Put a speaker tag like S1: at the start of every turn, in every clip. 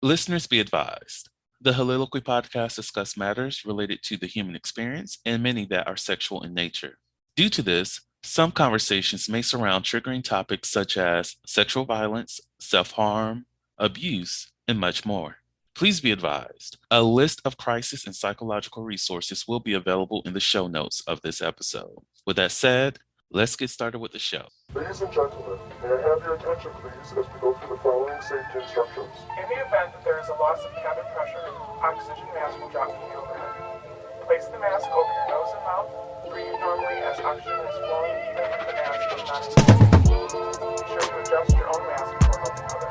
S1: Listeners be advised. The Soliloquy podcast discuss matters related to the human experience and many that are sexual in nature. Due to this, some conversations may surround triggering topics such as sexual violence, self harm, abuse, and much more. Please be advised a list of crisis and psychological resources will be available in the show notes of this episode. With that said, let's get started with the show.
S2: Ladies and gentlemen, may I have your attention please as we go through the following safety instructions.
S3: In the event that there is a loss of cabin pressure, oxygen mask will drop from the overhead. Place the mask over your nose and mouth. Breathe normally as oxygen is flowing even if the mask is not inflated. Be sure to adjust your own mask before helping others.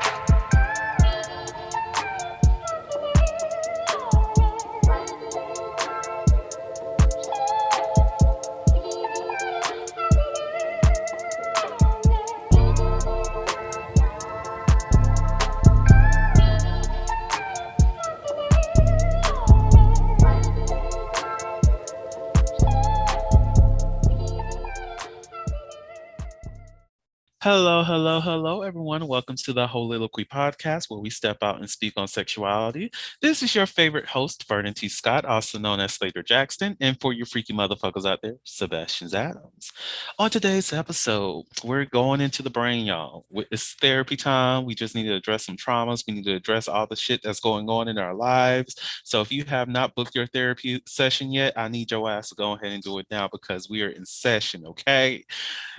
S1: Hello, everyone. Welcome to the Soliloquy podcast, where we step out and speak on sexuality. This is your favorite host, Vernon T. Scott, also known as Slaytor Jackson, and for you freaky motherfuckers out there, Sebastian Adams. On today's episode, we're going into the brain, y'all. It's therapy time. We just need to address some traumas. We need to address all the shit that's going on in our lives. So if you have not booked your therapy session yet, I need your ass to go ahead and do it now because we are in session, okay?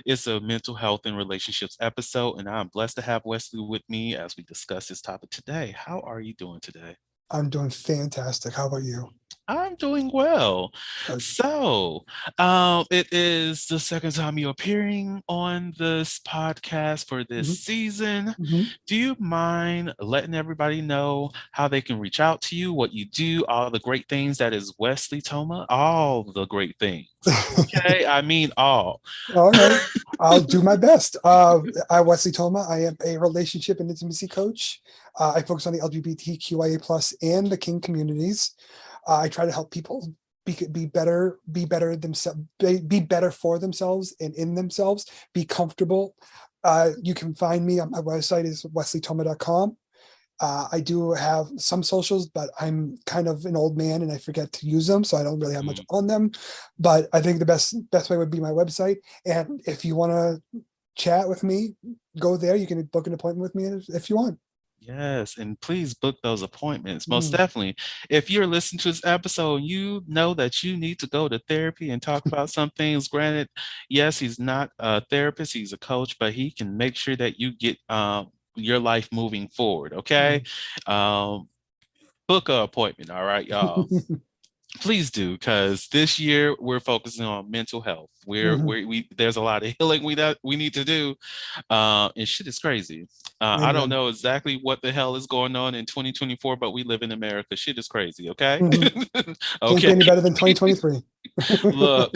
S1: It's a mental health and relationships episode, and I'm blessed to have Wesley with me as we discuss this topic today. How are you doing today?
S4: I'm doing fantastic. How about you?
S1: I'm doing well.
S4: Good.
S1: So, it is the second time you're appearing on this podcast for this season. Do you mind letting everybody know how they can reach out to you, what you do, all the great things that is Wesley Toma, all the great things? Okay, I mean all.
S4: All right. I'll do my best. I'm Wesley Toma. I am a relationship and intimacy coach. I focus on the LGBTQIA plus and the King communities. I try to help people be better themselves, be better for themselves and in themselves, be comfortable. You can find me on my website is wesleytoma.com. I do have some socials, but I'm kind of an old man and I forget to use them, so I don't really have much on them. But I think the best way would be my website. And if you want to chat with me, go there. You can book an appointment with me if you want.
S1: Yes, and please book those appointments. Most definitely. If you're listening to this episode, you know that you need to go to therapy and talk about some things. Granted, yes, he's not a therapist, he's a coach, but he can make sure that you get your life moving forward. Okay. Book an appointment. All right, y'all. Please do, because this year we're focusing on mental health. There's a lot of healing we need to do, and shit is crazy. I don't know exactly what the hell is going on in 2024, but we live in America. Shit is crazy. Okay,
S4: Can't be any better than 2023.
S1: Look.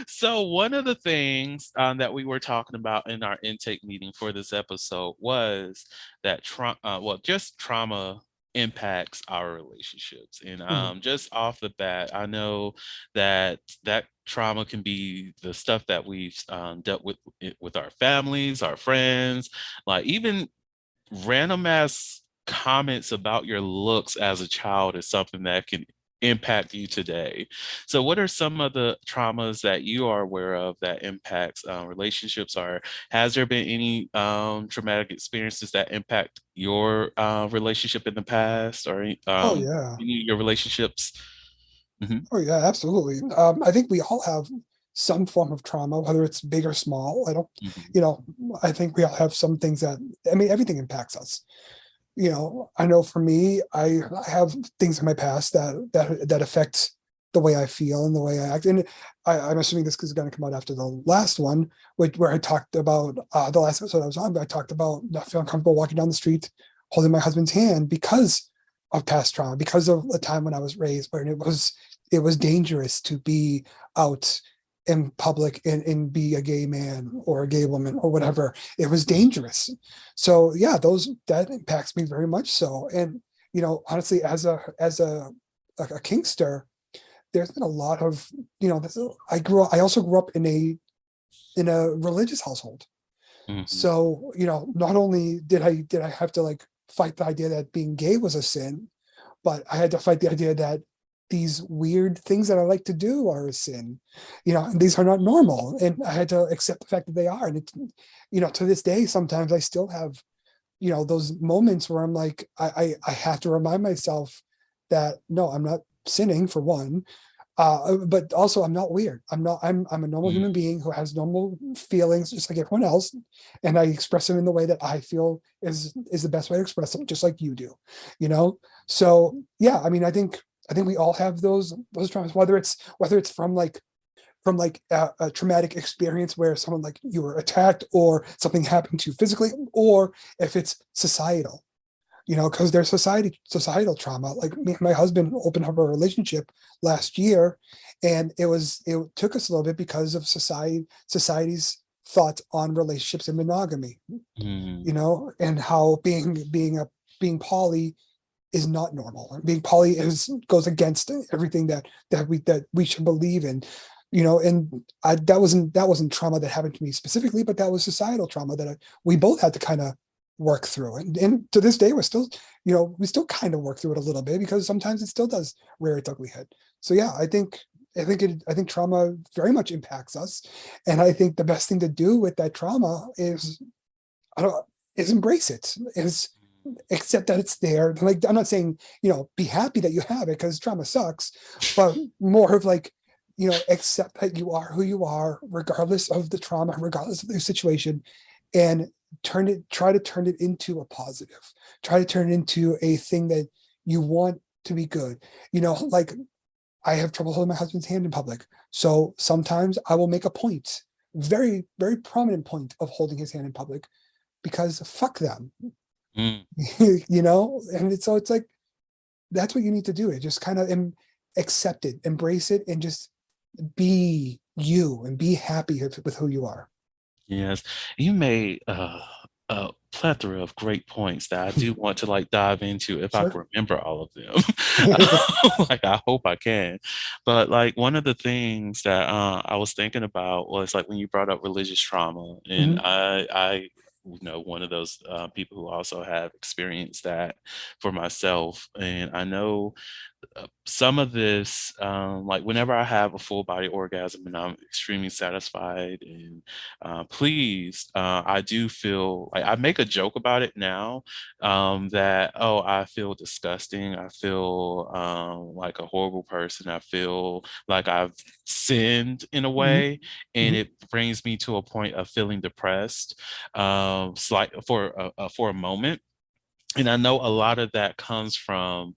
S1: So one of the things that we were talking about in our intake meeting for this episode was that trauma impacts our relationships. And just off the bat, I know that trauma can be the stuff that we've dealt with our families, our friends, like even random ass comments about your looks as a child is something that can impact you today. So what are some of the traumas that you are aware of that impacts relationships, or has there been any traumatic experiences that impact your relationship in the past, or your relationships?
S4: Oh yeah, absolutely. I think we all have some form of trauma, whether it's big or small. I think we all have some things that, everything impacts us. I know for me, I have things in my past that affect the way I feel and the way I act. And I'm assuming this is going to come out after the last one, where I talked about the last episode I was on. I talked about not feeling comfortable walking down the street, holding my husband's hand because of past trauma, because of a time when I was raised where it was dangerous to be out in public and be a gay man or a gay woman or whatever. It was dangerous. So yeah, that impacts me very much so. And honestly, as a kinkster, there's been a lot of I also grew up in a religious household.
S1: Mhm.
S4: So, not only did I have to like fight the idea that being gay was a sin, but I had to fight the idea that these weird things that I like to do are a sin, and these are not normal. And I had to accept the fact that they are. And it's, to this day, sometimes I still have, those moments where I'm like, I have to remind myself that no, I'm not sinning for one. But also I'm not weird. I'm a normal
S1: Mm.
S4: human being who has normal feelings just like everyone else. And I express them in the way that I feel is the best way to express them, just like you do, you know? So yeah, I mean, I think we all have those traumas, whether it's from like a traumatic experience where someone like you were attacked or something happened to you physically, or if it's societal, because there's societal trauma. Like me and my husband opened up a relationship last year, and it took us a little bit because of society's thoughts on relationships and monogamy,
S1: Mm.
S4: and how being poly is not normal. Being poly goes against everything that we should believe in. And that wasn't trauma that happened to me specifically, but that was societal trauma that we both had to kind of work through. And to this day, we still kind of work through it a little bit, because sometimes it still does rear its ugly head. So yeah, I think trauma very much impacts us, and I think the best thing to do with that trauma I don't is embrace it, is accept that it's there. Like, I'm not saying, be happy that you have it, because trauma sucks, but more of like, accept that you are who you are, regardless of the trauma, regardless of the situation, and try to turn it into a positive. Try to turn it into a thing that you want to be good. Like, I have trouble holding my husband's hand in public. So sometimes I will make a point, very, very prominent point, of holding his hand in public, because fuck them.
S1: Mm.
S4: And it's like, that's what you need to do. It just kind of accept it, embrace it, and just be you and be happy with who you are.
S1: Yes, you made a plethora of great points that I do want to like dive into if I
S4: Sure.
S1: can remember all of them. Like I hope I can. But like one of the things that I was thinking about was like when you brought up religious trauma, and
S4: Mhm,
S1: I one of those people who also have experienced that for myself, and I know some of this, like whenever I have a full body orgasm and I'm extremely satisfied and pleased, I do feel like I make a joke about it now, that, oh, I feel disgusting. I feel like a horrible person. I feel like I've sinned in a
S4: mhm,
S1: way. And
S4: mhm,
S1: it brings me to a point of feeling depressed, for a moment. And I know a lot of that comes from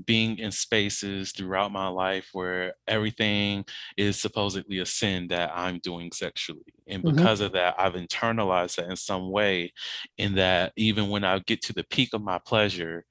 S1: being in spaces throughout my life where everything is supposedly a sin that I'm doing sexually. And
S4: mhm,
S1: because of that, I've internalized that in some way, in that even when I get to the peak of my pleasure,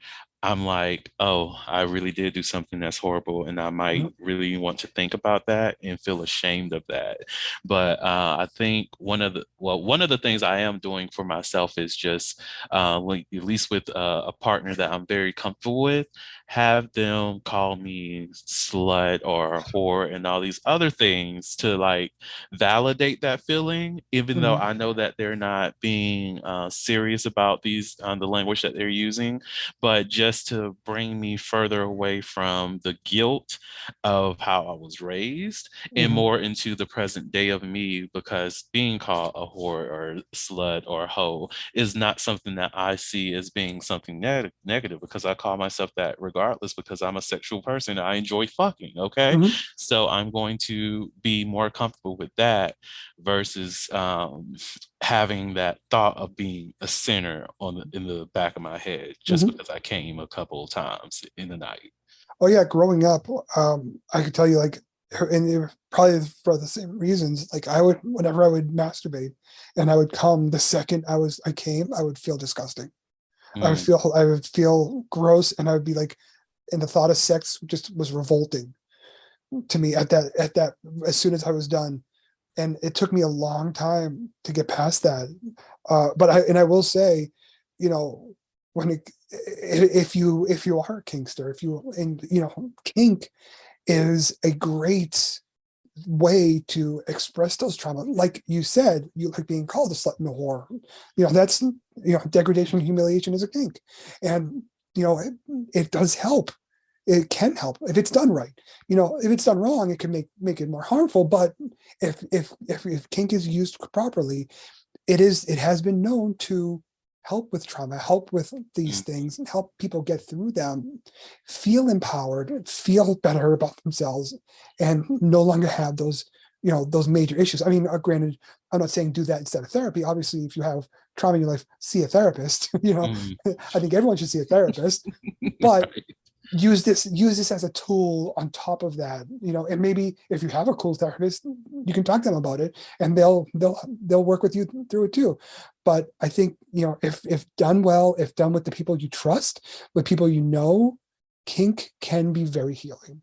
S1: I'm like, oh, I really did do something that's horrible. And I might
S4: mhm,
S1: really want to think about that and feel ashamed of that. But I think one of the things I am doing for myself is just like, at least with a partner that I'm very comfortable with, have them call me slut or whore and all these other things to like validate that feeling, even though
S4: mhm,
S1: I know that they're not being serious about the language that they're using, but just to bring me further away from the guilt of how I was raised and
S4: mhm,
S1: more into the present day of me, because being called a whore or slut or hoe is not something that I see as being something negative, because I call myself that regardless, because I'm a sexual person. I enjoy fucking. Okay.
S4: mhm,
S1: So I'm going to be more comfortable with that versus having that thought of being a sinner in the back of my head just
S4: mhm.
S1: because I came a couple of times in the night.
S4: Oh yeah, growing up, I could tell you, like, and it was probably for the same reasons. Like, whenever I would masturbate and I would come, the second I came, I would feel disgusting.
S1: Mm,
S4: I would feel gross, and I would be like, and the thought of sex just was revolting to me at that as soon as I was done. And it took me a long time to get past that. But I will say, you know, when if you are a kinkster, if you and kink is a great way to express those trauma. Like you said, you like being called a slut and a whore. That's, degradation and humiliation is a kink. And, it does help. It can help if it's done right. If it's done wrong, it can make it more harmful. But if kink is used properly, it has been known to help with trauma, help with these things, and help people get through them, feel empowered, feel better about themselves, and no longer have those major issues. I mean, granted, I'm not saying do that instead of therapy. Obviously, if you have trauma in your life, see a therapist. I think everyone should see a therapist, but
S1: Right.
S4: use this as a tool on top of that, and maybe if you have a cool therapist, you can talk to them about it, and they'll work with you through it too. But I think, if done well, if done with the people you trust, with people kink can be very healing.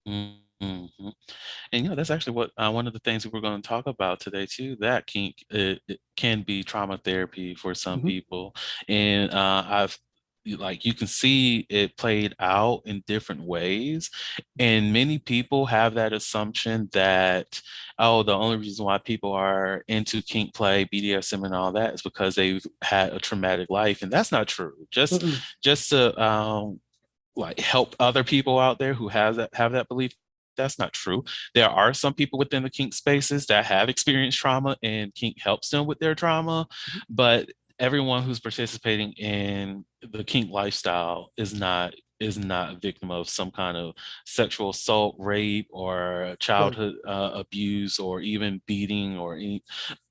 S1: Mm-hmm. And that's actually what one of the things we were going to talk about today too. That kink, it can be trauma therapy for some
S4: Mhm.
S1: people, and you can see it played out in different ways, and many people have that assumption that, oh, the only reason why people are into kink play, BDSM, and all that is because they've had a traumatic life, and that's not true.
S4: Mm-mm.
S1: Just to like help other people out there who have that belief, that's not true. There are some people within the kink spaces that have experienced trauma, and kink helps them with their trauma, but everyone who's participating in the kink lifestyle is not a victim of some kind of sexual assault, rape, or
S4: Right.
S1: childhood abuse, or even beating, or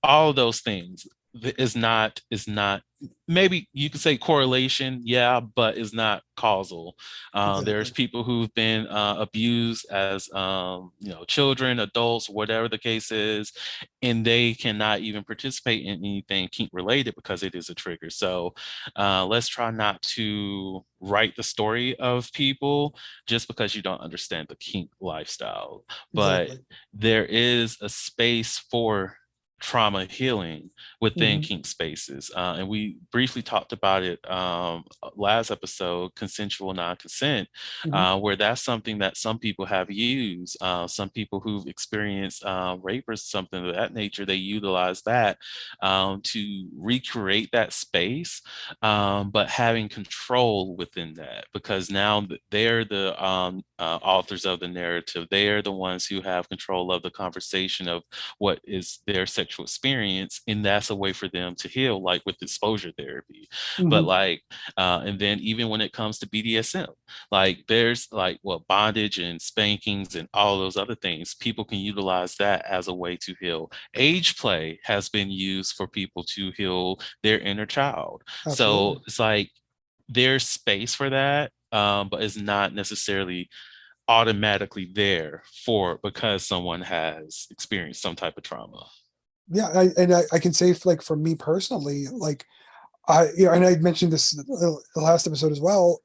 S1: all of those things. Is not maybe you could say correlation, yeah, but is not causal. There's
S4: Exactly.
S1: people who've been abused as children, adults, whatever the case is, and they cannot even participate in anything kink related because it is a trigger. So let's try not to write the story of people just because you don't understand the kink lifestyle. But
S4: Exactly.
S1: there is a space for trauma healing within
S4: Hmm.
S1: kink spaces. And we briefly talked about it last episode, consensual non-consent,
S4: Hmm.
S1: where that's something that some people have used. Some people who've experienced rape or something of that nature, they utilize that to recreate that space, but having control within that, because now they're the authors of the narrative. They're the ones who have control of the conversation of what is their sexual experience, and that's a way for them to heal, like with exposure therapy. But
S4: Hmm.
S1: and then even when it comes to BDSM, like there's bondage and spankings and all those other things, people can utilize that as a way to heal. Age play has been used for people to heal their inner child. So
S4: Absolutely.
S1: it's like there's space for that, but it's not necessarily automatically there for because someone has experienced some type of trauma.
S4: Yeah. I can say, like, for me personally, like, and I mentioned this the last episode as well.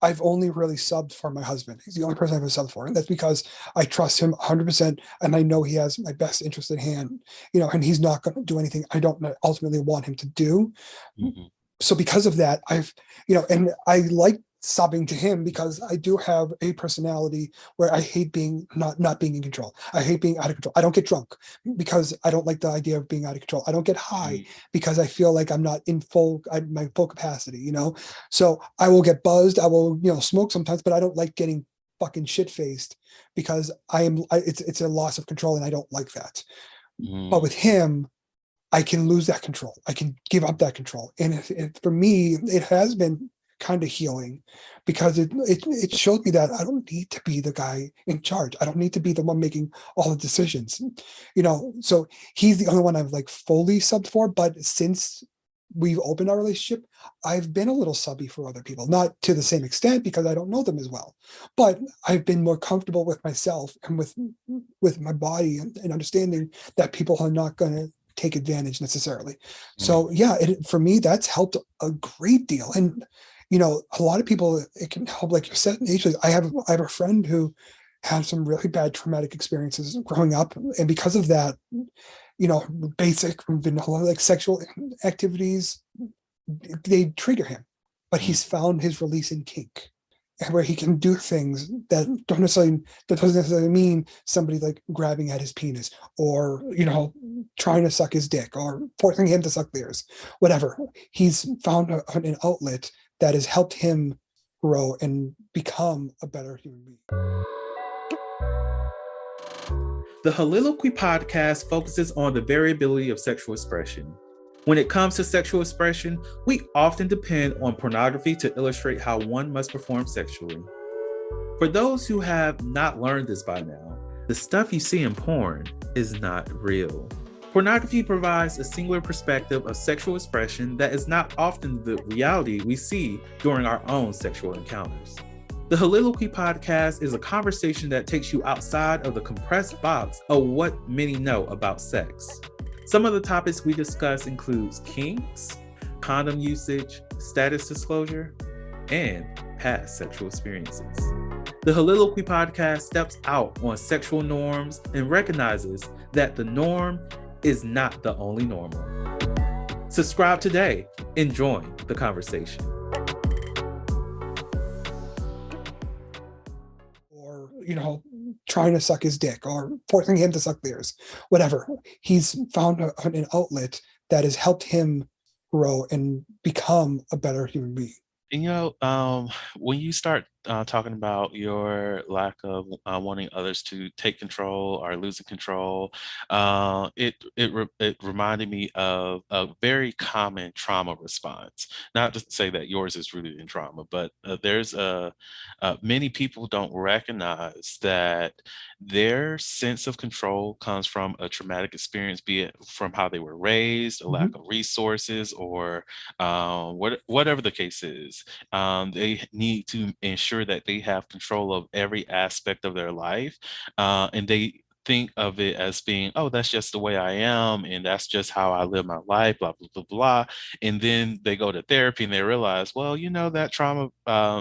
S4: I've only really subbed for my husband. He's the only person I've ever subbed for, and that's because I trust him 100%, and I know he has my best interest at hand. And he's not going to do anything I don't ultimately want him to do.
S1: Mhm.
S4: So because of that, and I like subbing to him because I do have a personality where I hate being not being in control. I hate being out of control. I don't get drunk because I don't like the idea of being out of control. I don't get high because I feel like I'm not in my full capacity. So I will get buzzed. I will smoke sometimes, but I don't like getting fucking shit faced because it's a loss of control, and I don't like that. But with him, I can lose that control. I can give up that control. And for me, it has been kind of healing because it showed me that I don't need to be the guy in charge. I don't need to be the one making all the decisions. So he's the only one I've like fully subbed for. But since we've opened our relationship, I've been a little subby for other people, not to the same extent because I don't know them as well. But I've been more comfortable with myself and with my body and understanding that people are not going to take advantage necessarily. So yeah, for me, that's helped a great deal. And a lot of people, it can help, like you said. Actually, I have a friend who had some really bad traumatic experiences growing up, and because of that, basic vanilla like sexual activities, they trigger him. But he's found his release in kink. and where he can do things that doesn't necessarily mean somebody like grabbing at his penis or trying to suck his dick or forcing him to suck theirs, whatever. He's found an outlet that has helped him grow and become a better human being.
S1: The Soliloquy podcast focuses on the variability of sexual expression. When it comes to sexual expression, we often depend on pornography to illustrate how one must perform sexually. For those who have not learned this by now, the stuff you see in porn is not real. Pornography provides a singular perspective of sexual expression that is not often the reality we see during our own sexual encounters. The Soliloquy podcast is a conversation that takes you outside of the compressed box of what many know about sex. Some of the topics we discuss includes kinks, condom usage, status disclosure, and past sexual experiences. The Soliloquy podcast steps out on sexual norms and recognizes that the norm is not the only normal. Subscribe today and join the conversation.
S4: Or, trying to suck his dick or forcing him to suck theirs, whatever. He's found an outlet that has helped him grow and become a better human being.
S1: And when you start talking about your lack of wanting others to take control or losing control, it reminded me of a very common trauma response. Not to say that yours is rooted in trauma, but there's many people don't recognize that their sense of control comes from a traumatic experience, be it from how they were raised, a lack of resources, or whatever the case is. They need to ensure that they have control of every aspect of their life, and they think of it as being, oh, that's just the way I am, and that's just how I live my life, blah, blah, blah, blah. And then they go to therapy and they realize, well, that trauma,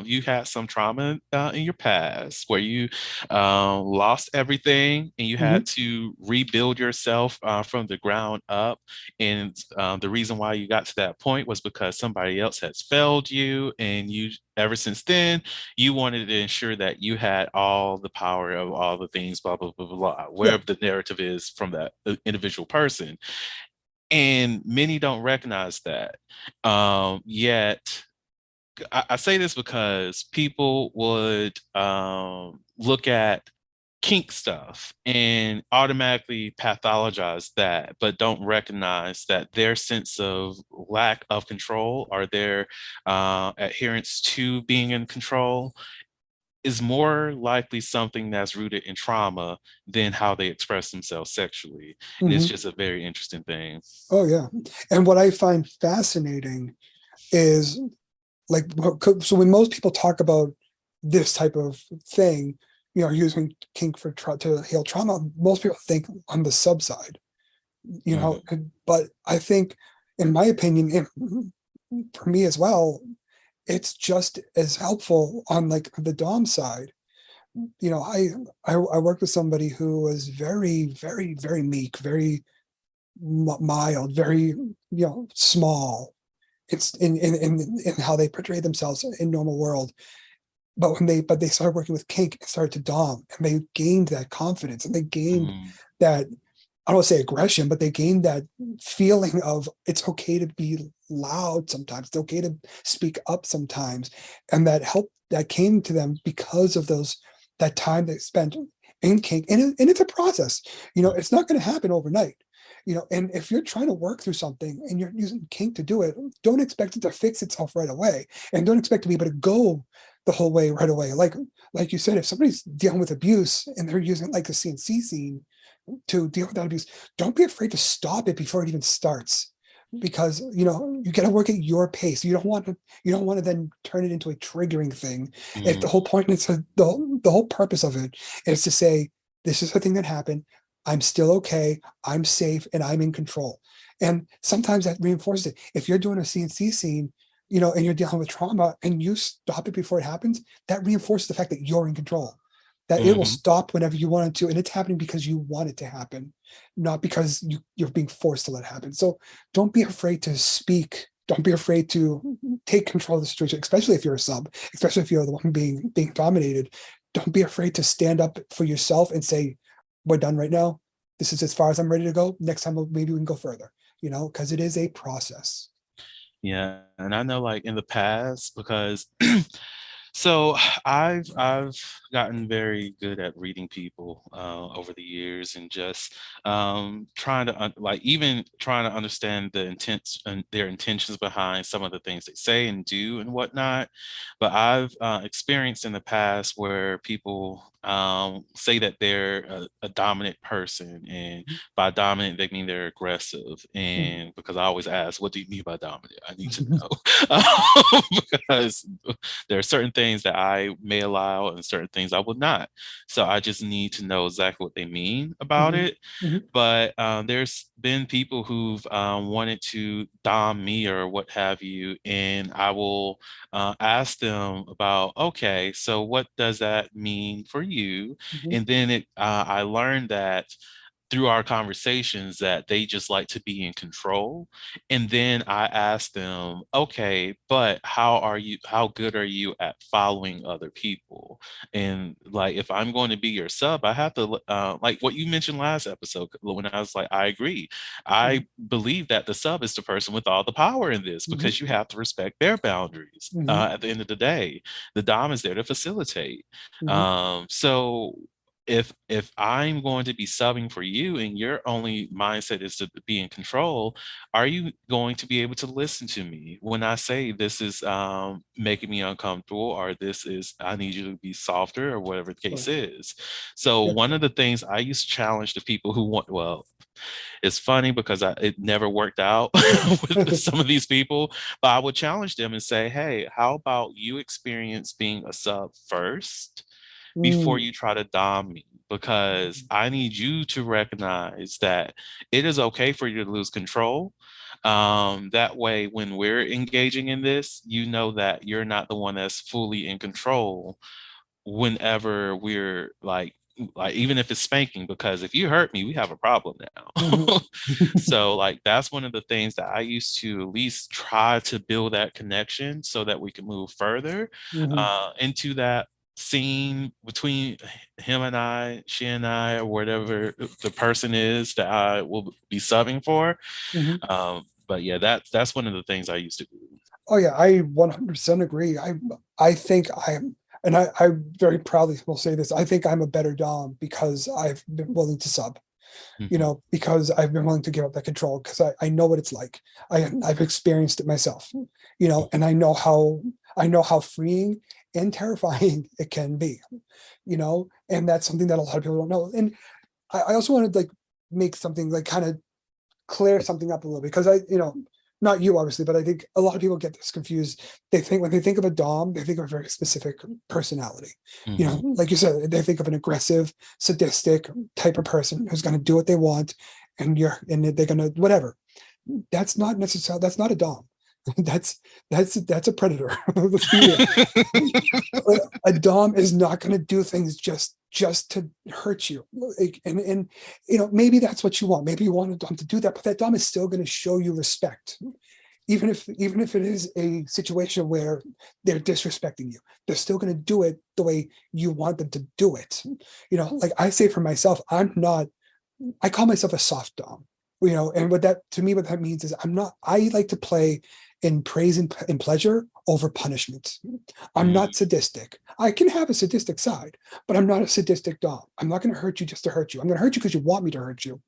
S1: you had some trauma in your past where you lost everything and you had to rebuild yourself from the ground up. And the reason why you got to that point was because somebody else has failed you, and you, ever since then, you wanted to ensure that you had all the power of all the things, blah, blah, blah, blah, wherever the narrative is from that individual person. And many don't recognize that. Yet, I say this because people would look at kink stuff and automatically pathologize that, but don't recognize that their sense of lack of control or their adherence to being in control is more likely something that's rooted in trauma than how they express themselves sexually. And it's just a very interesting thing.
S4: Oh, yeah. And what I find fascinating is, like, so when most people talk about this type of thing, using kink to heal trauma, most people think on the sub side, but I think, in my opinion, for me as well, it's just as helpful on like the dom side. I worked with somebody who was very, very, very meek, very mild, very small. It's in how they portray themselves in normal world. But they started working with kink and started to dom, and they gained that confidence, and they gained that, I don't want to say aggression, but they gained that feeling of it's okay to be loud sometimes, it's okay to speak up sometimes. And that came to them because of that time they spent in kink. And it's a process, it's not going to happen overnight. And if you're trying to work through something and you're using kink to do it, don't expect it to fix itself right away, and don't expect to be able to go the whole way right away. Like you said, if somebody's dealing with abuse and they're using like the CNC scene to deal with that abuse, don't be afraid to stop it before it even starts, because you got to work at your pace. You don't want to then turn it into a triggering thing. If the whole point is the whole purpose of it is to say, this is the thing that happened, I'm still okay, I'm safe, and I'm in control. And sometimes that reinforces it. If you're doing a CNC scene, and you're dealing with trauma, and you stop it before it happens, that reinforces the fact that you're in control, that it will stop whenever you want it to. And it's happening because you want it to happen, not because you're being forced to let it happen. So don't be afraid to speak Don't be afraid to take control of the situation, especially if you're a sub, especially if you're the one being dominated. Don't be afraid to stand up for yourself and say, we're done right now. This is as far as I'm ready to go. Next time, maybe we can go further, because it is a process.
S1: Yeah, and I know like in the past because so I've gotten very good at reading people over the years and just trying to like even trying to understand the intents and their intentions behind some of the things they say and do and whatnot. But I've experienced in the past where people say that they're a dominant person, and by dominant they mean they're aggressive. And because I always ask, what do you mean by dominant? I need to know because there are certain things that I may allow and certain things I will not. So I just need to know exactly what they mean about it. But there's been people who've wanted to dom me or what have you, and I will ask them about, okay, so what does that mean for you? And then I learned that through our conversations that they just like to be in control. And then I asked them, okay, but how good are you at following other people? And like, if I'm going to be your sub, I have to, like what you mentioned last episode, when I was like, I agree. I believe that the sub is the person with all the power in this because you have to respect their boundaries. At the end of the day, the Dom is there to facilitate. So if I'm going to be subbing for you and your only mindset is to be in control, are you going to be able to listen to me when I say this is making me uncomfortable, or this is I need you to be softer, or whatever the case is? So one of the things I used to challenge the people who want, well, it's funny because it never worked out with some of these people, but I would challenge them and say, hey, how about you experience being a sub first before you try to dom me? Because I need you to recognize that it is okay for you to lose control. That way, when we're engaging in this, you know that you're not the one that's fully in control whenever we're like even if it's spanking, because if you hurt me, we have a problem now. So like that's one of the things that I used to at least try to build that connection so that we can move further into that scene between him and I, she and I, or whatever the person is that I will be subbing for. But yeah, that's one of the things I used to do.
S4: Oh yeah, I 100% agree. I think I very proudly will say this. I think I'm a better Dom because I've been willing to sub. Because I've been willing to give up that control because I know what it's like. I've experienced it myself, and I know how freeing and terrifying it can be, and that's something that a lot of people don't know. And I also want to like make something like kind of clear something up a little bit because not you obviously, but I think a lot of people get this confused. They think when they think of a Dom, they think of a very specific personality. Like you said, they think of an aggressive, sadistic type of person who's going to do what they want, and they're going to whatever. That's not necessarily. That's not a Dom. That's a predator. Let's be real. A Dom is not going to do things just to hurt you. And maybe that's what you want. Maybe you want a Dom to do that, but that Dom is still going to show you respect. Even if it is a situation where they're disrespecting you, they're still going to do it the way you want them to do it. Like I say for myself, I call myself a soft Dom. And what that means is I like to play in praise and pleasure over punishment. I'm not sadistic. I can have a sadistic side, but I'm not a sadistic Dom. I'm not going to hurt you just to hurt you. I'm going to hurt you because you want me to hurt you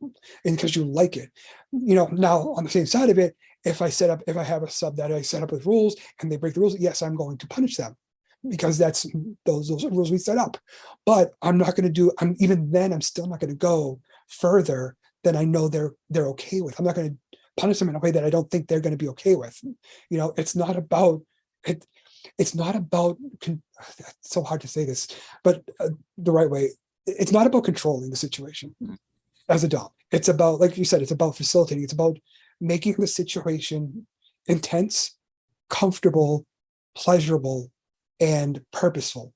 S4: and because you like it. Now on the same side of it, if I have a sub that I set up with rules and they break the rules, yes, I'm going to punish them because that's those are rules we set up. But I'm not going to I'm still not going to go further than I know they're okay with. I'm not going to punish them in a way that I don't think they're going to be okay with. It's not about it. It's not about. It's so hard to say this, but the right way. It's not about controlling the situation as a Dom. It's about, like you said, it's about facilitating. It's about making the situation intense, comfortable, pleasurable, and purposeful.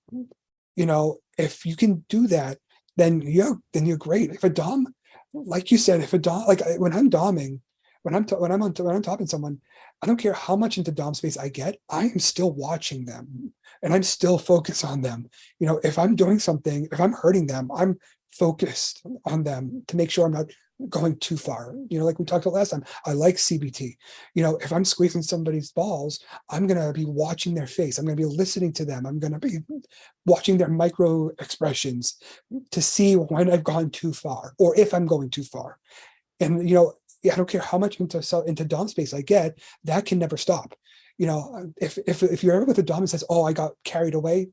S4: If you can do that, then you're great. If a Dom, like you said, when I'm Doming, when I'm talking to someone, I don't care how much into dom space I get, I am still watching them and I'm still focused on them. If I'm doing something, if I'm hurting them, I'm focused on them to make sure I'm not going too far. Like we talked about last time, I like CBT. If I'm squeezing somebody's balls, I'm going to be watching their face. I'm going to be listening to them. I'm going to be watching their micro expressions to see when I've gone too far or if I'm going too far. And, I don't care how much into dom space I get, that can never stop. If you're ever with a dom that says, oh, I got carried away,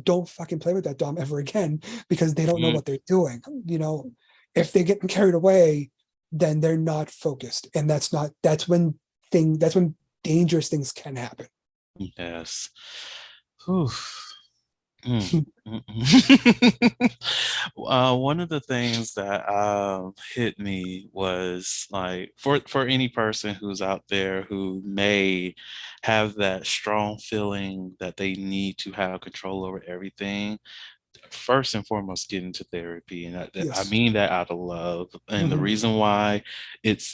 S4: don't fucking play with that dom ever again, because they don't know what they're doing. If they get carried away, then they're not focused. And that's when dangerous things can happen.
S1: Yes. Whew. One of the things that hit me was like for any person who's out there who may have that strong feeling that they need to have control over everything, first and foremost, get into therapy, and I
S4: Yes.
S1: mean that out of love. And the reason why it's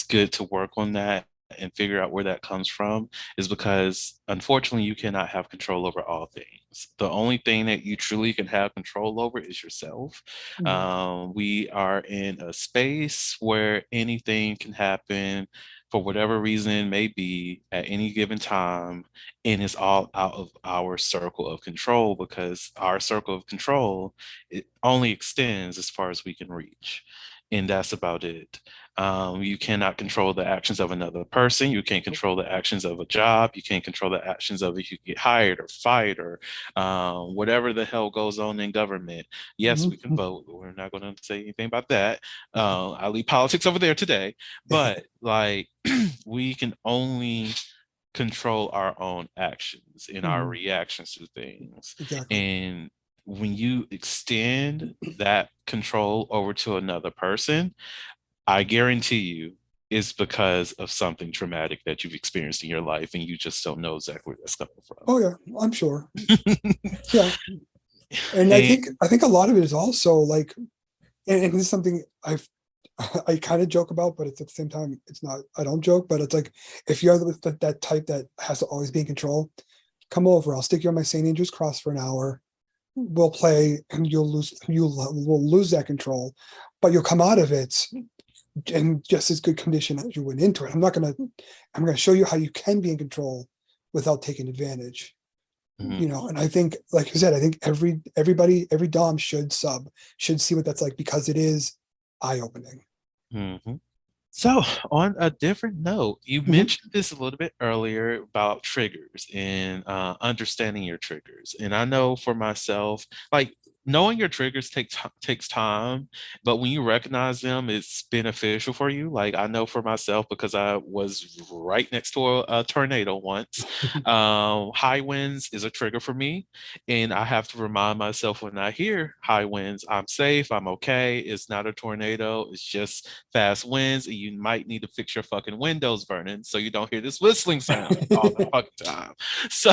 S1: good to work on that and figure out where that comes from is because unfortunately you cannot have control over all things. The only thing that you truly can have control over is yourself. We are in a space where anything can happen for whatever reason it may be at any given time, and it's all out of our circle of control, because our circle of control, it only extends as far as we can reach, and that's about it. You cannot control the actions of another person. You can't control the actions of a job. You can't control the actions of if you get hired or fired or whatever the hell goes on in government. Yes, we can vote. We're not going to say anything about that. I'll leave politics over there today. But like, we can only control our own actions and our reactions to things.
S4: Exactly.
S1: And when you extend that control over to another person, I guarantee you it's because of something traumatic that you've experienced in your life and you just don't know exactly where that's coming from.
S4: Oh yeah, I'm sure. Yeah. And I think a lot of it is also like, and this is something I kind of joke about, but it's at the same time, it's not, I don't joke, but it's like, if you're that type that has to always be in control, come over, I'll stick you on my St. Andrew's cross for an hour. We'll play and we'll lose that control, but you'll come out of it in just as good condition as you went into it. I'm going to show you how you can be in control without taking advantage. And I think, like you said, I think every dom should see what that's like, because it is eye-opening.
S1: So, on a different note, you mentioned this a little bit earlier about triggers and understanding your triggers. And I know for myself, like, knowing your triggers takes time, but when you recognize them, it's beneficial for you. Like, I know for myself, because I was right next to a tornado once. High winds is a trigger for me, and I have to remind myself when I hear high winds, I'm safe, I'm okay. It's not a tornado, it's just fast winds, and you might need to fix your fucking windows, Vernon, so you don't hear this whistling sound all the fucking time. So,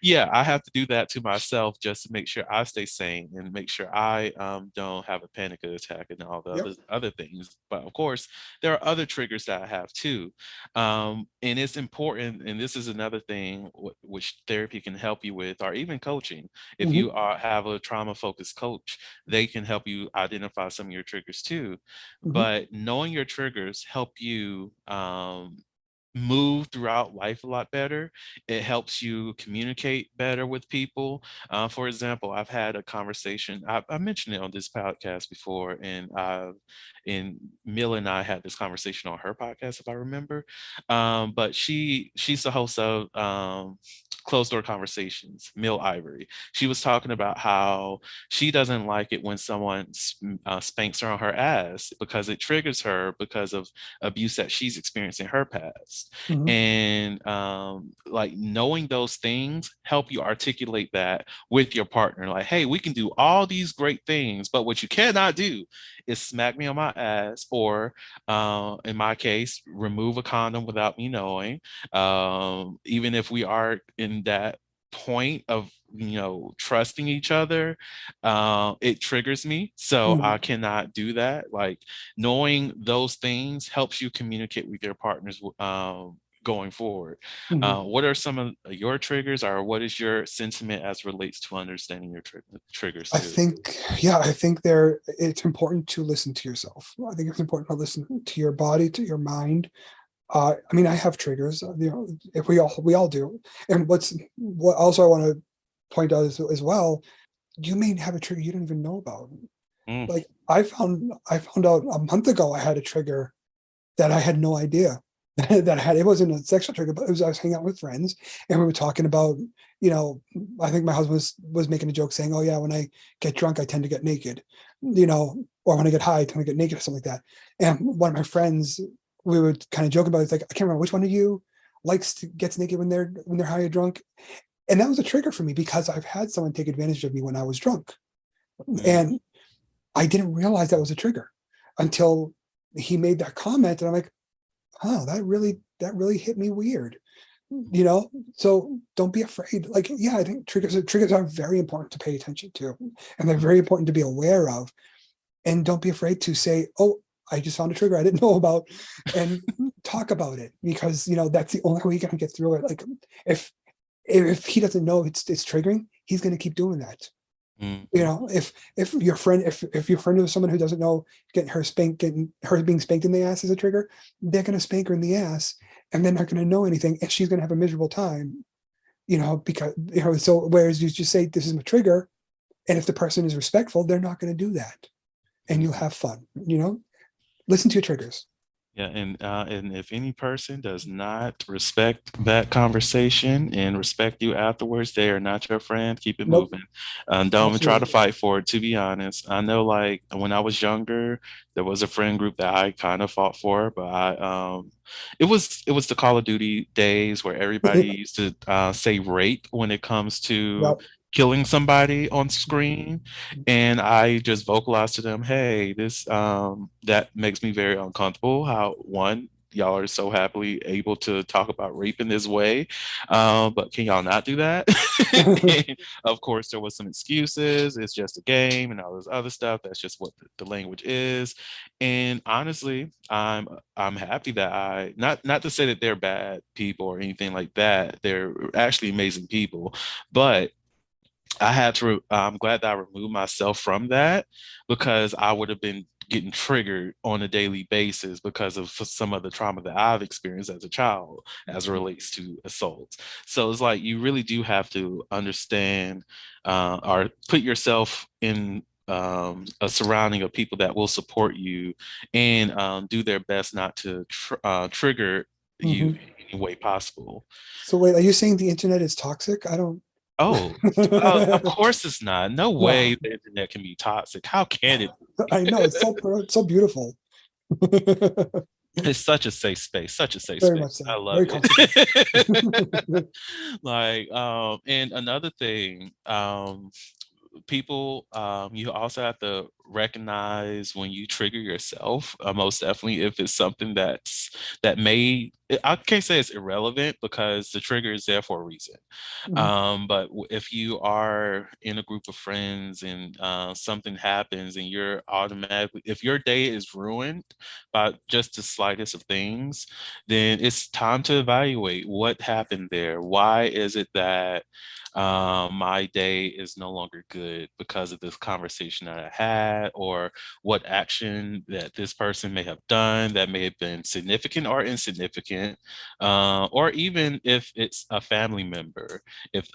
S1: yeah, I have to do that to myself just to make sure I stay sane and make sure I don't have a panic attack and all the other things. But of course, there are other triggers that I have too. And it's important, and this is another thing which therapy can help you with, or even coaching. If you have a trauma-focused coach, they can help you identify some of your triggers too. But knowing your triggers help you move throughout life a lot better. It helps you communicate better with people. For example, I've had a conversation. I mentioned it on this podcast before, and Mila and I had this conversation on her podcast, if I remember. But she's the host of Closed Door Conversations, Mill Ivory. She was talking about how she doesn't like it when someone spanks her on her ass because it triggers her because of abuse that she's experienced in her past. And like, knowing those things help you articulate that with your partner. Like, hey, we can do all these great things, but what you cannot do is smack me on my ass, or in my case, remove a condom without me knowing. Even if we are in that point of trusting each other, it triggers me, so I
S4: Mhm.
S1: cannot do that. Like, knowing those things helps you communicate with your partners going forward.
S4: Mhm.
S1: What are some of your triggers, or what is your sentiment as relates to understanding your triggers
S4: I
S1: too?
S4: think, yeah, I think it's important to listen to yourself. I think it's important to listen to your body, to your mind. I mean, I have triggers, if we all do. And what also I want to point out as well, you may have a trigger you don't even know about.
S1: Mm,
S4: Like I found out a month ago I had a trigger that I had no idea that I had. It wasn't a sexual trigger, but I was hanging out with friends and we were talking about, you know, I think my husband was making a joke saying, "Oh yeah, when I get drunk, I tend to get naked," or when I get high, I tend to get naked or something like that. And one of my friends, we were kind of joking about it. It's like, I can't remember which one of you gets naked when they're high or drunk. And that was a trigger for me because I've had someone take advantage of me when I was drunk.
S1: mm,
S4: And I didn't realize that was a trigger until he made that comment. And I'm like, oh, that really hit me weird. So don't be afraid. Like, yeah, I think triggers are very important to pay attention to, and they're very important to be aware of. And don't be afraid to say, oh, I just found a trigger I didn't know about, and talk about it, because that's the only way you're gonna get through it. Like, if he doesn't know it's triggering, he's gonna keep doing that.
S1: mm,
S4: If your friend, if your friend is someone who doesn't know, getting her being spanked in the ass is a trigger, they're gonna spank her in the ass, and they're not gonna know anything, and she's gonna have a miserable time. Because so whereas you just say this is a trigger, and if the person is respectful, they're not gonna do that, and you'll
S1: mm.
S4: have fun. Listen to your triggers.
S1: Yeah, and if any person does not respect that conversation and respect you afterwards, they are not your friend. Keep it
S4: Nope,
S1: moving. Don't even try to
S4: absolutely.
S1: fight for it, to be honest. I know, like, when I was younger, there was a friend group that I kind of fought for, but it was the Call of Duty days where everybody used to say rape when it comes to
S4: Yep.
S1: killing somebody on screen, and I just vocalized to them, hey, this that makes me very uncomfortable how, one, y'all are so happily able to talk about rape in this way, but can y'all not do that? And of course there was some excuses, it's just a game and all this other stuff, that's just what the language is. And honestly, I'm happy that I, not to say that they're bad people or anything like that, they're actually amazing people, but I had to, I'm glad that I removed myself from that, because I would have been getting triggered on a daily basis because of some of the trauma that I've experienced as a child as it relates to assaults. So it's like you really do have to understand, or put yourself in a surrounding of people that will support you and do their best not to trigger you
S4: Mhm.
S1: in any way possible.
S4: So wait, are you saying the internet is toxic? I don't.
S1: Oh, of course it's not. No way
S4: No,
S1: the internet can be toxic. How can it be?
S4: I know it's so beautiful.
S1: It's such a safe space, such a safe
S4: Very much
S1: space.
S4: so.
S1: I love
S4: Very comfortable.
S1: it. Like, and another thing, people, you also have to recognize when you trigger yourself, most definitely, if it's something that may, I can't say it's irrelevant because the trigger is there for a reason.
S4: Mhm.
S1: But if you are in a group of friends and something happens and you're automatically, if your day is ruined by just the slightest of things, then it's time to evaluate what happened there. Why is it that my day is no longer good because of this conversation that I had, or what action that this person may have done that may have been significant or insignificant, or even if it's a family member, if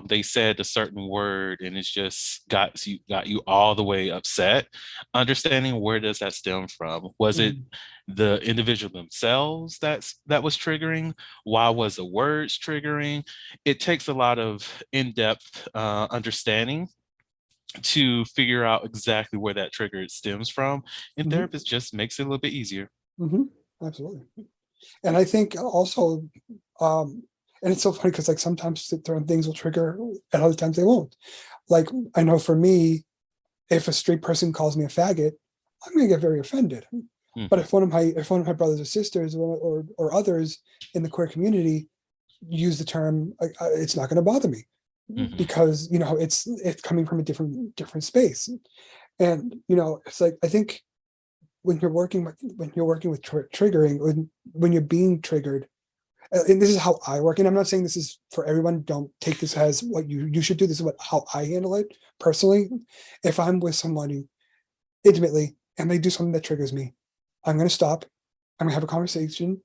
S1: they said a certain word and it's just got you all the way upset, understanding where does that stem from? Was it
S4: Mhm.
S1: the individual themselves that was triggering? Why was the words triggering? It takes a lot of in-depth understanding to figure out exactly where that trigger stems from, and
S4: Mhm.
S1: therapist just makes it a little bit easier.
S4: Mhm. Absolutely. And I think also, um, and it's so funny because like sometimes certain things will trigger and other times they won't. Like, I know for me, if a straight person calls me a faggot, I'm gonna get very offended. But
S1: Mhm.
S4: if one of my brothers or sisters or others in the queer community use the term, it's not gonna bother me.
S1: Mhm.
S4: because it's coming from a different space. And it's like, I think when you're working with triggering, when you're being triggered, and this is how I work, and I'm not saying this is for everyone, don't take this as what you should do, this is how I handle it personally. If I'm with somebody intimately and they do something that triggers me, I'm going to stop. I'm going to have a conversation.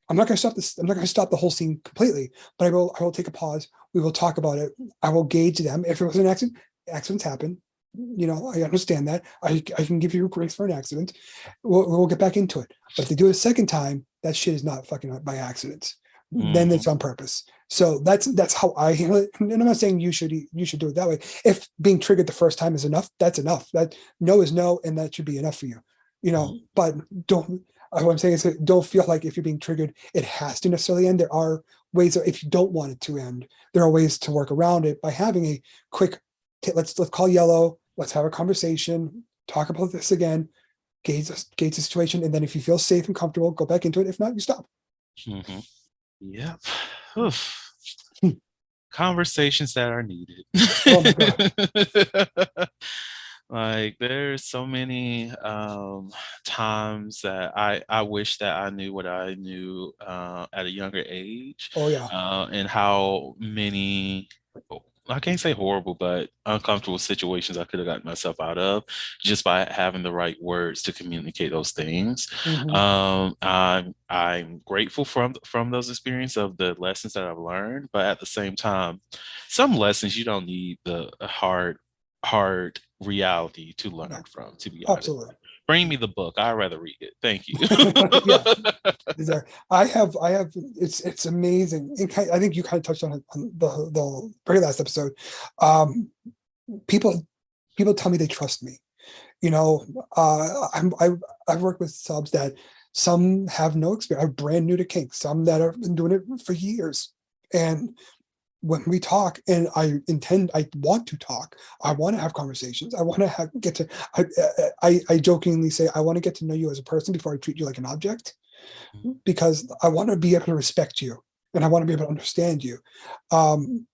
S4: I'm not going to stop this. I'm not going to stop the whole scene completely, but I will take a pause. We will talk about it. I will gauge them. If it was an accident, accidents happen. I understand that. I can give you grace for an accident. We'll get back into it. But if they do it a second time, that shit is not fucking up by accident. Then it's on purpose. So that's how I handle it. And I'm not saying you should do it that way. If being triggered the first time is enough, that's enough. That no is no, and that should be enough for you. But don't. What I'm saying is, don't feel like if you're being triggered, it has to necessarily end. There are ways, if you don't want it to end, there are ways to work around it by having a quick, let's call yellow, let's have a conversation, talk about this again, gauge the situation, and then if you feel safe and comfortable, go back into it. If not, you stop.
S1: Mhm. Yep. Oof. Conversations that are needed.
S4: Oh my God.
S1: Like there's so many times that I wish that I knew what I knew at a younger age,
S4: Oh yeah.
S1: and how many, I can't say horrible, but uncomfortable situations I could have gotten myself out of just by having the right words to communicate those things.
S4: Mhm.
S1: I'm grateful from those experiences of the lessons that I've learned, but at the same time, some lessons you don't need the hard reality to learn
S4: No,
S1: from, to be honest.
S4: absolutely.
S1: Bring me the book. I'd rather read it. Thank you.
S4: Yeah. It's amazing. I think you kind of touched on it on the very last episode. Um, people tell me they trust me. I've worked with subs that some have no experience, are brand new to kink, some that have been doing it for years. And when we talk, and I want to talk, I want to have conversations, I want to get to, I jokingly say, I want to get to know you as a person before I treat you like an object, because I want to be able to respect you and I want to be able to understand you. And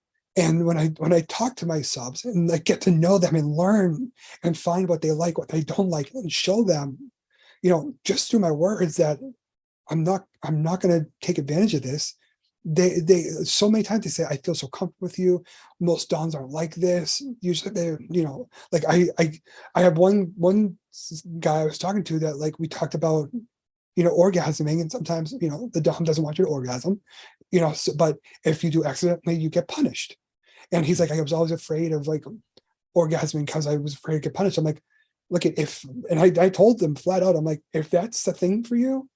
S4: when I talk to my subs and I get to know them and learn and find what they like, what they don't like, and show them, just through my words, that I'm not going to take advantage of this. They so many times they say, I feel so comfortable with you. Most dons aren't like this. Usually they're, like I have one guy I was talking to that, like, we talked about, orgasming, and sometimes, the dom doesn't want you to orgasm, but if you do accidentally, you get punished. And he's like, I was always afraid of, like, orgasming because I was afraid to get punished. I'm like, look, and I told them flat out, I'm like, if that's the thing for you,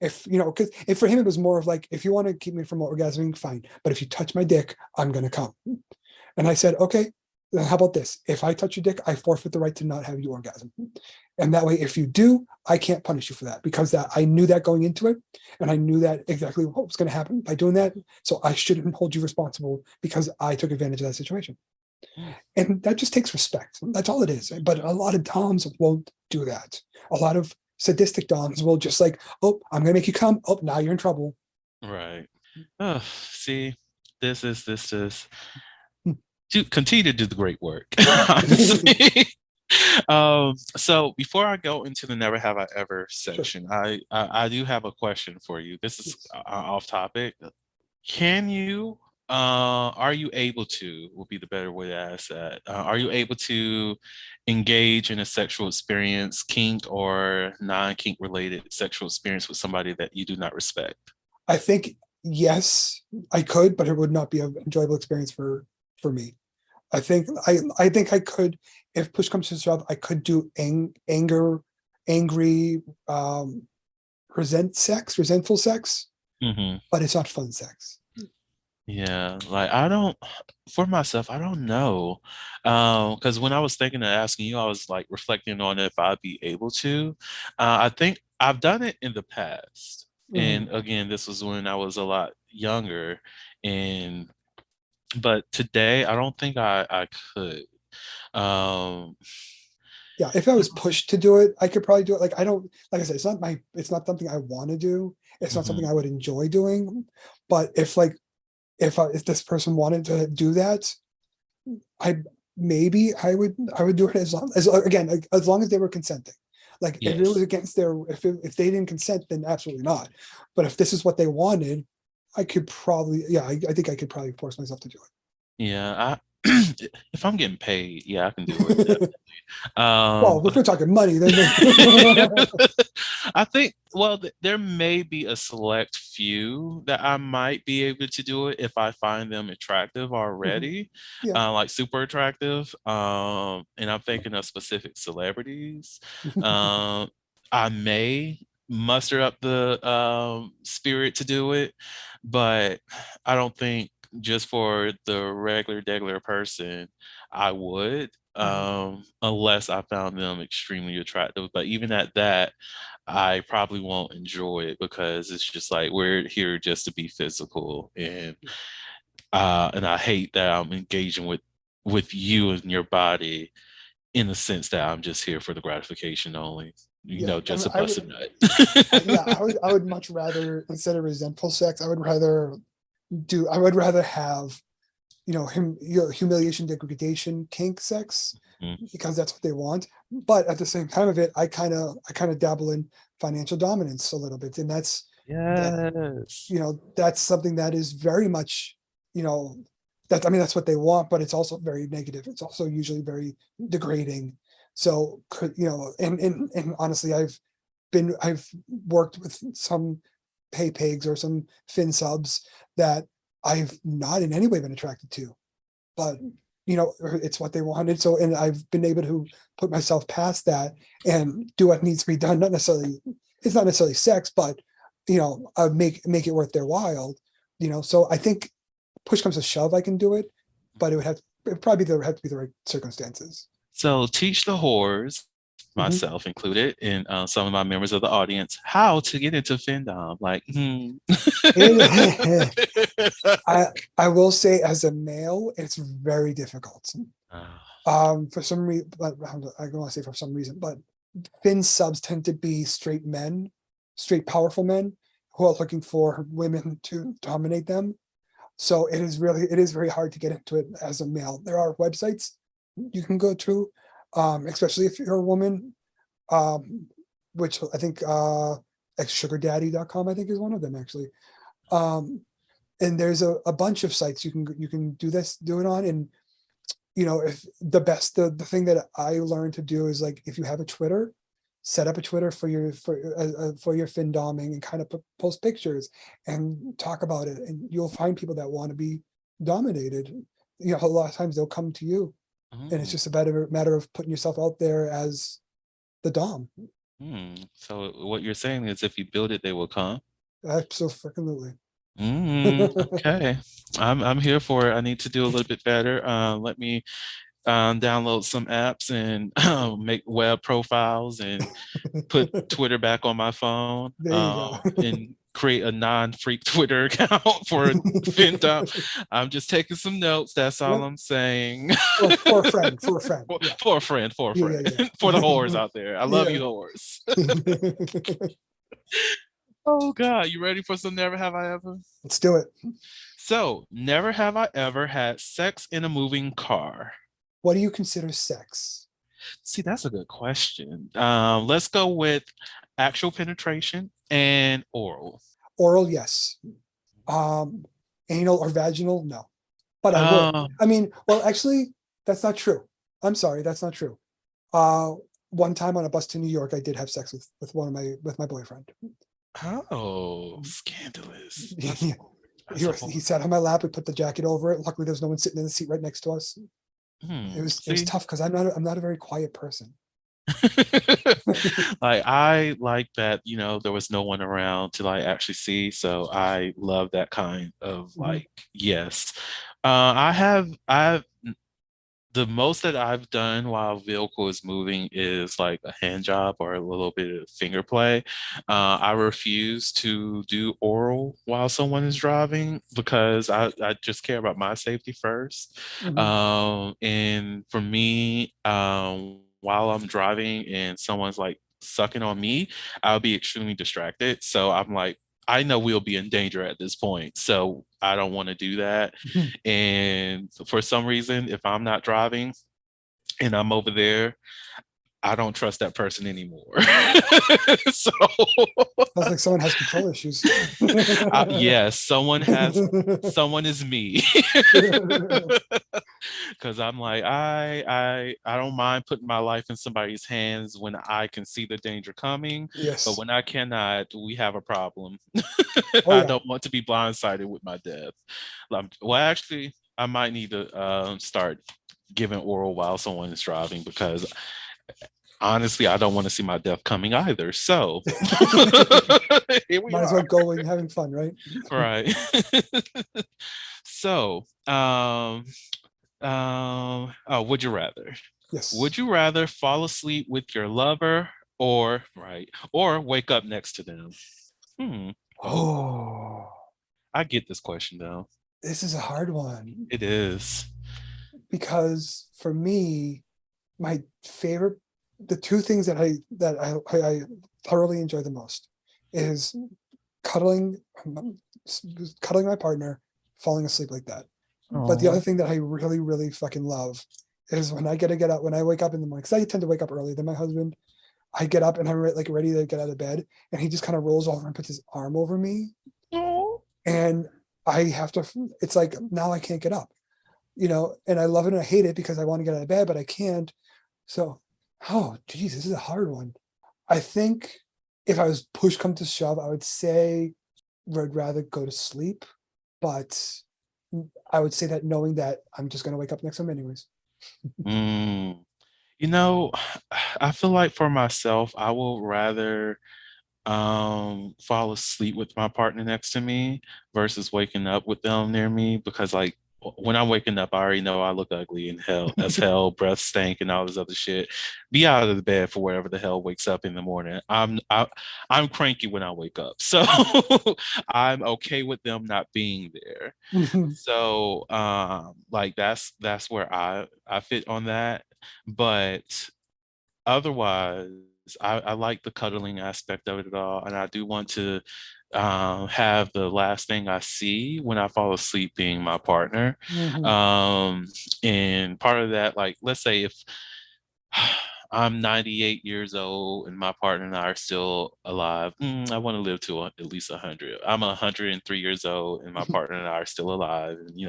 S4: because if for him it was more of like, if you want to keep me from orgasming, fine, but if you touch my dick, I'm gonna come. And I said, okay, then how about this? If I touch your dick, I forfeit the right to not have you orgasm. And that way, if you do, I can't punish you for that, because I knew that going into it, and I knew that exactly what was going to happen by doing that. So I shouldn't hold you responsible because I took advantage of that situation. And that just takes respect. That's all it is. But a lot of doms won't do that. A lot of sadistic doms will just like, oh, I'm gonna make you come. Oh, now you're in trouble.
S1: Right. Oh, see, this is to continue to do the great work. Honestly. So before I go into the never have I ever section, I do have a question for you. This is off topic. Can you are you able to, will be the better way to ask that, are you able to engage in a sexual experience, kink or non-kink related sexual experience with somebody that you do not respect?
S4: I think yes, I could, but it would not be an enjoyable experience for me. I think I could, if push comes to shove, I could do angry, resentful sex,
S1: Hmm.
S4: but it's not fun sex.
S1: Yeah, like I don't, for myself, I don't know. Because when I was thinking of asking you, I was like reflecting on if I'd be able to. I think I've done it in the past.
S4: Mhm.
S1: And again, this was when I was a lot younger. And but today I don't think I could. Um,
S4: Yeah, if I was pushed to do it, I could probably do it. Like, I don't, like I said, it's not something I want to do. It's not something
S1: mhm,
S4: I would enjoy doing. But if this person wanted to do that, I maybe I would do it as again, like, as long as they were consenting. Like if it was
S1: Yes.
S4: against their if they didn't consent, then absolutely not. But if this is what they wanted, I could probably I think I could probably force myself to do
S1: Yeah, if I'm getting paid, yeah, I can do it.
S4: it. Well, if
S1: But
S4: we're talking money, then
S1: I think, well, there may be a select few that I might be able to do it if I find them attractive
S4: Mhm.
S1: already,
S4: Yeah.
S1: like super attractive. And I'm thinking of specific celebrities. Um, I may muster up the spirit to do it, but I don't think just for the regular, degular person, I would,
S4: Mhm.
S1: unless I found them extremely attractive. But even at that, I probably won't enjoy it because it's just like we're here just to be physical, and I hate that I'm engaging with you and your body in the sense that I'm just here for the gratification only.
S4: Yeah.
S1: Just a
S4: I
S1: busted
S4: would yeah,
S1: nut.
S4: I would much rather, instead of resentful sex, I would rather have, humiliation, degradation, kink sex,
S1: Mhm.
S4: because that's what they want. But at the same time of it, I kind of dabble in financial dominance a little bit. And that,
S1: Yes.
S4: that's something that is very much, you know, I mean, that's what they want, but it's also very negative. It's also usually very degrading. So, and honestly, I've worked with some pay pigs or some fin subs that I've not in any way been attracted to, but it's what they wanted. So, and I've been able to put myself past that and do what needs to be done. It's not necessarily sex, but make it worth their while. So I think push comes to shove, I can do it, but it probably have to be the right circumstances.
S1: So teach the whores,
S4: Mhm.
S1: myself included, and some of my members of the audience, how to get into findom. Like,
S4: It, I I will say, as a male, it's very difficult. For some reason, but I don't want to say for some reason, but Finn subs tend to be straight men, straight powerful men who are looking for women to dominate them. So it is very hard to get into it as a male. There are websites you can go to, especially if you're a woman, um, which I think sugardaddy.com I think is one of them actually. Um, and there's a bunch of sites you can do it on. And if the thing that I learned to do is, like, if you have a Twitter, set up a Twitter for your fin doming, and kind of post pictures and talk about it, and you'll find people that want to be dominated. A lot of times they'll come to you, and it's
S1: Mm,
S4: just a matter of putting yourself out there as the dom.
S1: So what you're saying is if you build it, they will come.
S4: Absolutely.
S1: Okay. I'm here for it. I need to do a little bit better. Let me download some apps and make web profiles and put Twitter back on my phone,
S4: There you go.
S1: and create a non-freak Twitter account for FinDom. I'm just taking some notes. That's all
S4: Yep.
S1: I'm saying.
S4: For a friend, for a friend.
S1: for,
S4: Yeah.
S1: for a friend,
S4: Yeah,
S1: for the
S4: yeah,
S1: whores out there. I love
S4: yeah.
S1: you, whores.
S4: Yeah.
S1: Oh God, you ready for some never have I ever?
S4: Let's do it.
S1: So, never have I ever had sex in a moving car.
S4: What do you consider sex?
S1: See, that's a good question. Let's go with actual penetration and oral.
S4: Oral, yes. Um, Anal or vaginal, no. But I would.
S1: Um,
S4: I mean, well, actually, that's not true. I'm sorry, that's not true. Uh, One time on a bus to New York, I did have sex with my boyfriend.
S1: oh, scandalous. That's
S4: he,
S1: that's a
S4: he
S1: whole.
S4: sat on my lap. We put the jacket over it. Luckily, there was no one sitting in the seat right next to us. It was
S1: See,
S4: tough because I'm not a very quiet person.
S1: like I like that, there was no one around to like actually see. So I love that kind of
S4: Mhm,
S1: like, yes. I've the most that I've done while vehicle is moving is like a hand job or a little bit of finger play. I refuse to do oral while someone is driving because I just care about my safety first.
S4: mhm.
S1: And for me, while I'm driving and someone's like sucking on me, I'll be extremely distracted. So I'm like I know we'll be in danger at this point, so I don't want to do that. And for some reason, if I'm not driving and I'm over there, I don't trust that person anymore. So
S4: Sounds like someone has control issues.
S1: yes, someone is me. Because I'm like, I don't mind putting my life in somebody's hands when I can see the danger coming, but
S4: Yes.
S1: when I cannot, we have a problem.
S4: Oh
S1: I
S4: yeah.
S1: don't want to be blindsided with my death. Well, actually, I might need to start giving oral while someone is driving, because honestly, I don't want to see my death coming either. So here we
S4: Might as well
S1: are.
S4: go when you're having fun, right?
S1: Right. So, would you rather?
S4: Yes.
S1: Would you rather fall asleep with your lover, or wake up next to them? Hmm. Oh,
S4: Oh,
S1: I get this question though.
S4: this is a hard one
S1: It is.
S4: because for me, my favorite, the two things that I thoroughly enjoy the most is cuddling, cuddling my partner, falling asleep like that. But the other
S1: Oh.
S4: thing that I really, really fucking love is when I get to get up, when I wake up in the morning, because I tend to wake up earlier than my husband. I get up and I'm like ready to get out of bed, and he just kind of rolls over and puts his arm over me,
S1: Oh.
S4: and I have to. It's like now I can't get up, and I love it and I hate it because I want to get out of bed, but I can't. So, oh, geez, this is a hard one. I think if I was push come to shove, I would say I'd rather go to sleep, but I would say that knowing that I'm just going to wake up next to him anyways.
S1: Mm. You know, I feel like for myself, I will rather fall asleep with my partner next to me versus waking up with them near me, because like when I'm waking up, I already know I look ugly and hell as hell, breath stank and all this other shit. Be out of the bed for wherever the hell wakes up in the morning. I'm cranky when I wake up, so I'm okay with them not being there. So like that's where I fit on that. But otherwise, I like the cuddling aspect of it all, and I do want to have the last thing I see when I fall asleep being my partner.
S4: Mhm.
S1: Um, and part of that, like, let's say if I'm 98 years old and my partner and I are still alive. I want to live to at least 100. I'm 103 years old and my partner and I are still alive, and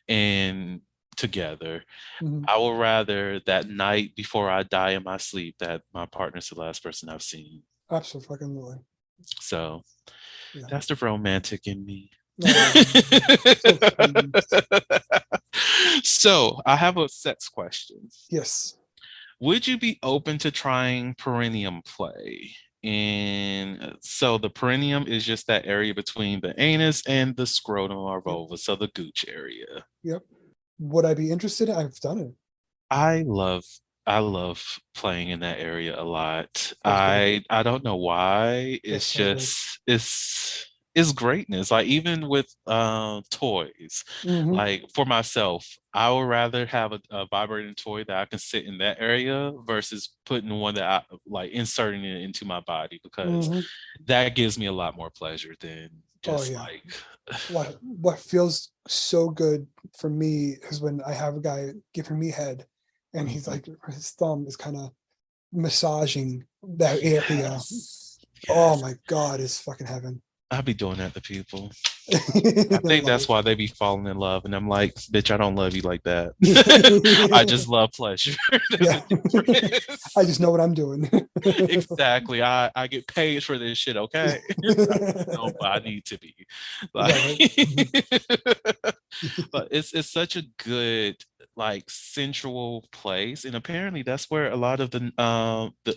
S1: and together.
S4: Mhm.
S1: I would rather that night before I die in my sleep that my partner's the last person I've seen.
S4: Absolutely.
S1: So
S4: Yeah.
S1: that's the romantic in me.
S4: Oh, so sweet.
S1: So I have a sex question.
S4: Yes.
S1: Would you be open to trying perineum play? And so the perineum is just that area between the anus and the scrotum or
S4: Yep.
S1: vulva, so the gooch area.
S4: Yep. Would I be interested? I've done it.
S1: I love I love playing in that area a lot.
S4: So good.
S1: I don't know why.
S4: It's
S1: It's
S4: so good.
S1: just it's greatness. Like even with toys,
S4: Hmm.
S1: like for myself, I would rather have a vibrating toy that I can sit in that area versus putting one that I like inserting it into my body, because
S4: Hmm.
S1: that gives me a lot more pleasure than
S4: Oh
S1: just
S4: yeah.
S1: like
S4: What feels so good for me is when I have a guy giving me head, and he's
S1: Mhm.
S4: like his thumb is kind of massaging that area.
S1: Yes.
S4: Oh
S1: Yes.
S4: my God, it's fucking heaven.
S1: I'll be doing that to people. I
S4: I
S1: think
S4: love
S1: that's why they be falling in love. And I'm like, bitch, I don't love you like that. I
S4: it.
S1: just love pleasure. There's
S4: Yeah.
S1: a difference.
S4: I just know what I'm doing.
S1: Exactly. I get paid for this shit, okay? No, but I need to be. Like
S4: Yeah, right.
S1: but it's such a good like sensual place, and apparently that's where a lot of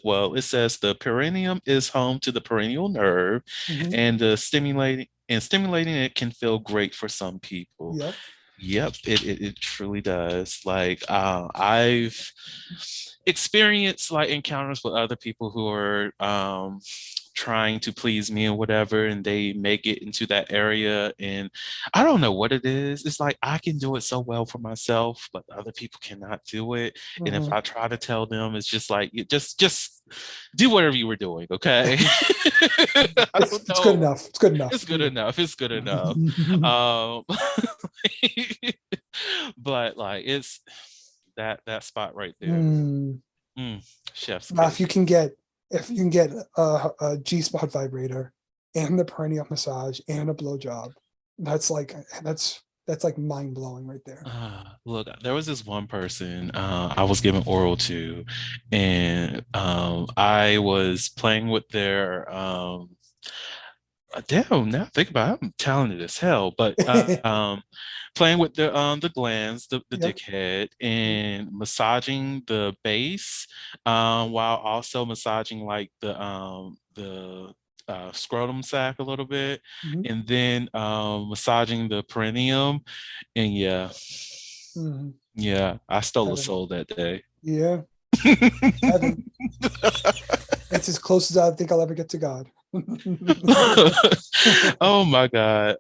S1: well, it says the perineum is home to the perineal nerve,
S4: Mhm.
S1: and the stimulating it can feel great for some people.
S4: Yep.
S1: Yep, it truly does. Like I've experienced like encounters with other people who are trying to please me and whatever, and they make it into that area, and I don't know what it is. It's like I can do it so well for myself, but other people cannot do it. And if
S4: Mhm.
S1: I try to tell them, it's just like just do whatever you were doing, okay? I don't
S4: It's good
S1: know.
S4: enough. It's good enough.
S1: It's good enough. It's good enough. Um, but like it's that spot right there.
S4: Mm.
S1: Mm, chef's
S4: Now,
S1: kiss.
S4: if you can get a G spot vibrator and the perineal massage and a blowjob, that's like mind blowing right there.
S1: Look, there was this one person I was giving oral to, and I was playing with their damn, now think about it, I'm talented as hell, but playing with the glands, the
S4: Yep.
S1: dickhead, and massaging the base, while also massaging like the scrotum sac a little bit,
S4: Mhm.
S1: and then massaging the perineum, and yeah,
S4: Mhm.
S1: yeah, I stole a
S4: Heaven.
S1: soul that day.
S4: Yeah, heaven. It's as close as I think I'll ever get to God.
S1: Oh my God.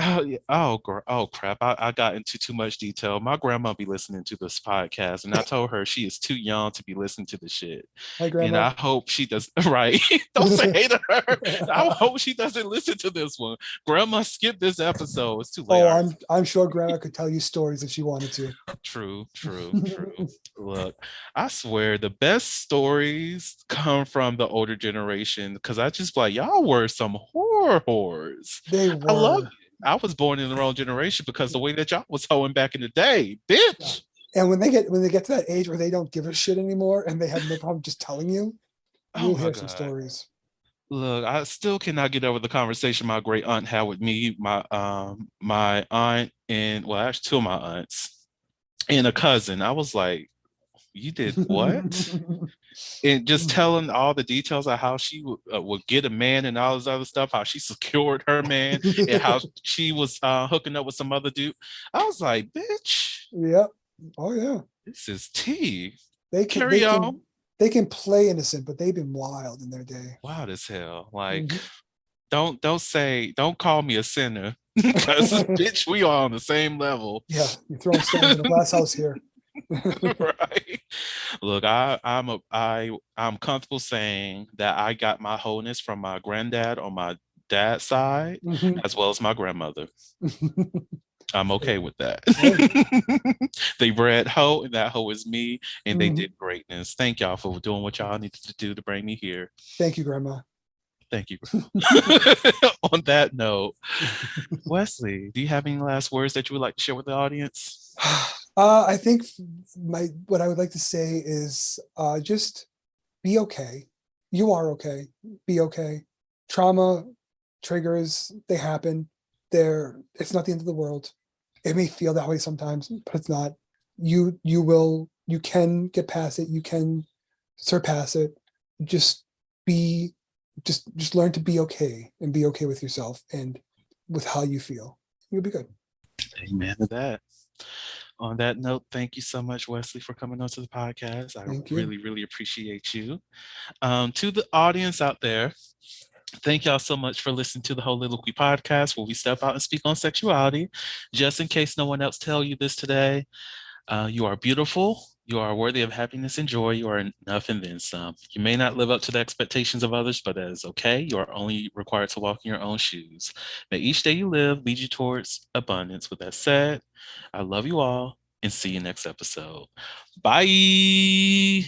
S1: Oh, yeah. Oh crap. I got into too much detail. My grandma be listening to this podcast, and I told her she is too young to be listening to the shit.
S4: Hi,
S1: And
S4: Grandma.
S1: I hope she does right. Don't say hey to her. I hope she doesn't listen to this one. Grandma, skip this episode. It's too late.
S4: Oh,
S1: I already
S4: I'm sure Grandma could tell you stories if she wanted to.
S1: True, true, true. Look, I swear the best stories come from the older generation because I just like y'all were some horror whores.
S4: They
S1: I love it.
S4: were.
S1: I was born in the wrong generation because the way that y'all was hoeing back in the day,
S4: Yeah.
S1: bitch.
S4: And when they get to that age where they don't give a shit anymore and they have no problem just telling you,
S1: Oh
S4: you'll
S1: my
S4: hear some
S1: God.
S4: stories.
S1: Look, I still cannot get over the conversation my great aunt had with me, my aunt, and well, actually two of my aunts and a cousin. I was like, you did what? And just telling all the details of how she would get a man and all this other stuff, how she secured her man, and how she was hooking up with some other dude. I was like, bitch,
S4: Yep. Oh yeah.
S1: this is tea.
S4: They can they
S1: Carry on.
S4: can they can play innocent, but they've been wild in their day.
S1: Wild as hell. Like,
S4: Mhm.
S1: don't call me a sinner because bitch, we are on the same level.
S4: Yeah, you're throwing stones in a glass house here.
S1: Right. Look, I'm comfortable saying that I got my wholeness from my granddad on my dad's side,
S4: Mhm.
S1: as well as my grandmother. I'm okay with that.
S4: Hey.
S1: They bred hoe, and that hoe is me, and they
S4: Mhm.
S1: did greatness. Thank y'all for doing what y'all needed to do to bring me here.
S4: Thank you, Grandma.
S1: Thank you. On that note, Wesley, do you have any last words that you would like to share with the audience?
S4: I think what I would like to say is just be okay. You are okay. Be okay. Trauma triggers, they happen. It's not the end of the world. It may feel that way sometimes, but it's not. You can get past it. You can surpass it. Just be just learn to be okay and be okay with yourself and with how you feel. You'll be good.
S1: Amen to that. On that note, thank you so much, Wesley, for coming onto the podcast. I
S4: Thank you.
S1: really, really appreciate you. To the audience out there, thank y'all so much for listening to the Holiloquy podcast, where we step out and speak on sexuality. Just in case no one else tell you this today, you are beautiful. You are worthy of happiness and joy. You are enough and then some. You may not live up to the expectations of others, but that is okay. You are only required to walk in your own shoes. May each day you live lead you towards abundance. With that said, I love you all and see you next episode. Bye.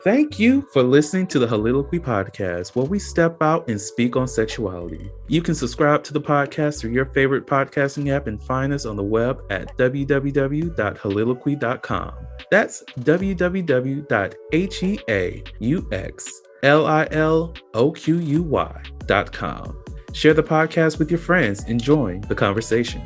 S1: Thank you for listening to the Holiloquy podcast, where we step out and speak on sexuality. You can subscribe to the podcast through your favorite podcasting app and find us on the web at www.holiloquy.com. That's www.heauxliloquy.com. Share the podcast with your friends and join the conversation.